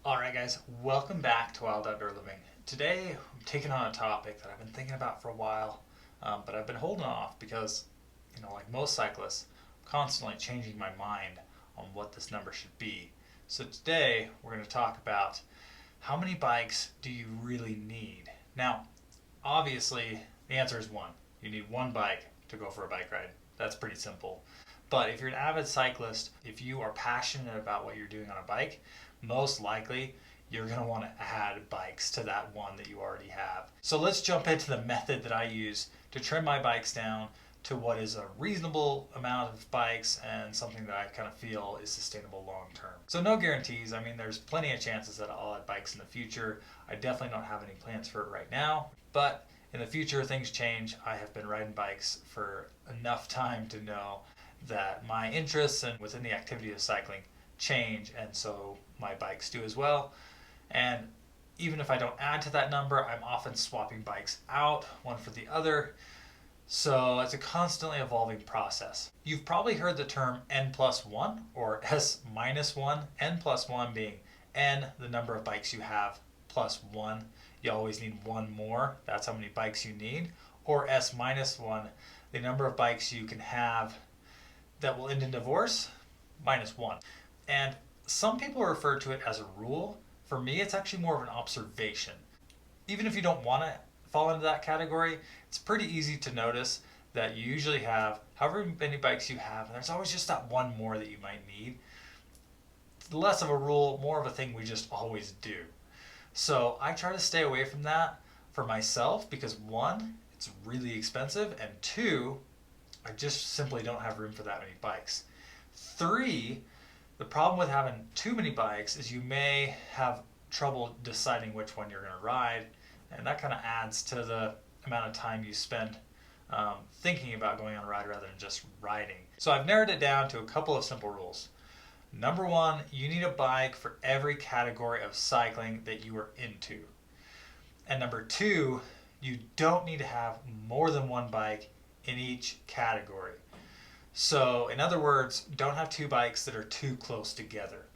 Alright guys, welcome back to Wild Outdoor Living. Today I'm taking on a topic that I've been thinking about for a while, but I've been holding off because, like most cyclists, I'm constantly changing my mind on what this number should be. So today we're going to talk about how many bikes do you really need? Now, obviously the answer is one. You need one bike to go for a bike ride. That's pretty simple. But if you're an avid cyclist, if you are passionate about what you're doing on a bike, most likely you're going to want to add bikes to that one that you already have. So let's jump into the method that I use to trim my bikes down to what is a reasonable amount of bikes and something that I kind of feel is sustainable long term. So no guarantees. I mean, there's plenty of chances that I'll add bikes in the future. I definitely don't have any plans for it right now, but in the future things change. I have been riding bikes for enough time to know that my interests and within the activity of cycling change, and so my bikes do as well. And even if I don't add to that number, I'm often swapping bikes out one for the other. So it's a constantly evolving process. You've probably heard the term N plus 1 or S minus 1, N plus 1 being N, the number of bikes you have, plus 1. You always need one more. That's how many bikes you need. Or S minus 1, the number of bikes you can have that will end in divorce, minus 1. And some people refer to it as a rule. For me, it's actually more of an observation. Even if you don't want to fall into that category, it's pretty easy to notice that you usually have however many bikes you have, and there's always just that one more that you might need. It's less of a rule, more of a thing we just always do. So I try to stay away from that for myself because one, it's really expensive, and two, I just simply don't have room for that many bikes. Three, the problem with having too many bikes is you may have trouble deciding which one you're going to ride, and that kind of adds to the amount of time you spend thinking about going on a ride rather than just riding. So I've narrowed it down to a couple of simple rules. Number one, you need a bike for every category of cycling that you are into. And number two, you don't need to have more than one bike in each category. So in other words, don't have two bikes that are too close together.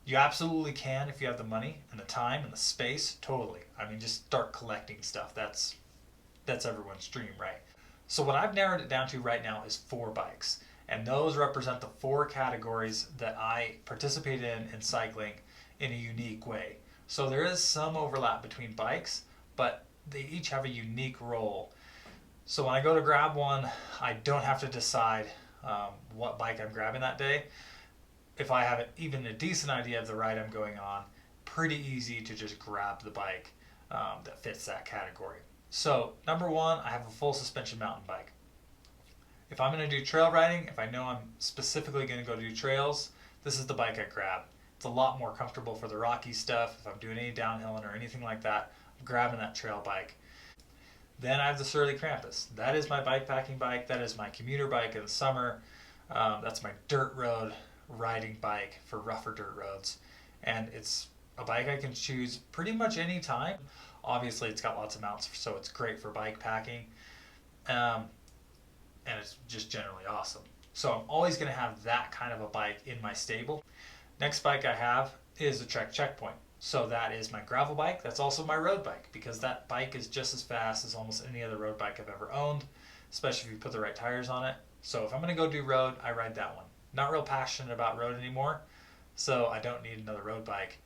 You absolutely can if you have the money and the time and the space, totally. I mean, just start collecting stuff. That's everyone's dream, right? So what I've narrowed it down to right now is 4 bikes. And those represent the 4 categories that I participate in cycling in a unique way. So there is some overlap between bikes, but they each have a unique role. So when I go to grab one, I don't have to decide what bike I'm grabbing that day. If I have even a decent idea of the ride I'm going on, pretty easy to just grab the bike that fits that category. So number one, I have a full suspension mountain bike. If I'm going to do trail riding, if I know I'm specifically going to go do trails, this is the bike I grab. It's a lot more comfortable for the rocky stuff. If I'm doing any downhilling or anything like that, I'm grabbing that trail bike. Then I have the Surly Krampus. That is my bikepacking bike. That is my commuter bike in the summer. That's my dirt road riding bike for rougher dirt roads. And it's a bike I can choose pretty much any time. Obviously, it's got lots of mounts, so it's great for bikepacking. And it's just generally awesome. So I'm always going to have that kind of a bike in my stable. Next bike I have is a Trek Checkpoint. So that is my gravel bike. That's also my road bike because that bike is just as fast as almost any other road bike I've ever owned, especially if you put the right tires on it. So if I'm going to go do road, I ride that one. Not real passionate about road anymore, so I don't need another road bike.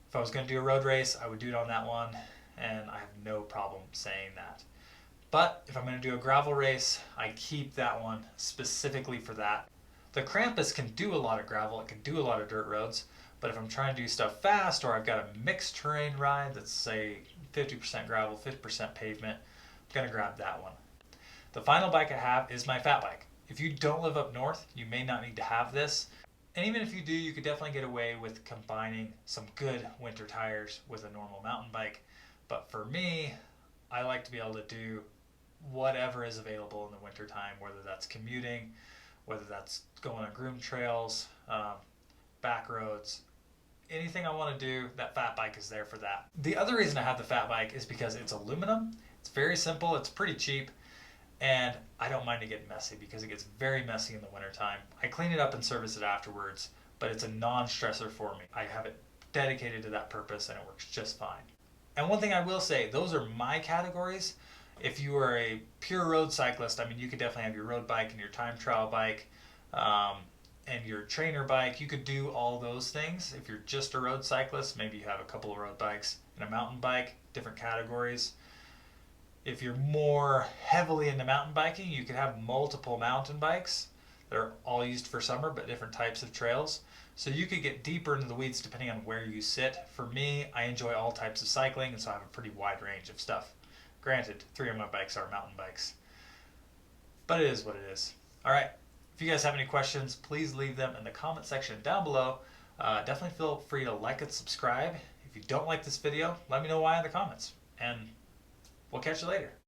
If I was going to do a road race, I would do it on that one, and I have no problem saying that. But if I'm going to do a gravel race, I keep that one specifically for that. The Krampus can do a lot of gravel, it can do a lot of dirt roads, but if I'm trying to do stuff fast or I've got a mixed terrain ride that's say 50% gravel, 50% pavement, I'm going to grab that one. The final bike I have is my Fatbike. If you don't live up north, you may not need to have this. And even if you do, you could definitely get away with combining some good winter tires with a normal mountain bike. But for me, I like to be able to do whatever is available in the wintertime, whether that's commuting, whether that's going on groomed trails, back roads, anything I want to do, that fat bike is there for that. The other reason I have the fat bike is because it's aluminum. It's very simple, it's pretty cheap, and I don't mind it getting messy because it gets very messy in the wintertime. I clean it up and service it afterwards, but it's a non-stressor for me. I have it dedicated to that purpose and it works just fine. And one thing I will say, those are my categories. If you are a pure road cyclist, I mean, you could definitely have your road bike and your time trial bike and your trainer bike. You could do all those things. If you're just a road cyclist, maybe you have a couple of road bikes and a mountain bike, different categories. If you're more heavily into mountain biking, you could have multiple mountain bikes that are all used for summer, but different types of trails. So you could get deeper into the weeds depending on where you sit. For me, I enjoy all types of cycling, and so I have a pretty wide range of stuff. Granted, 3 of my bikes are mountain bikes, but it is what it is. All right, if you guys have any questions, please leave them in the comment section down below. Definitely feel free to like and subscribe. If you don't like this video, let me know why in the comments, and we'll catch you later.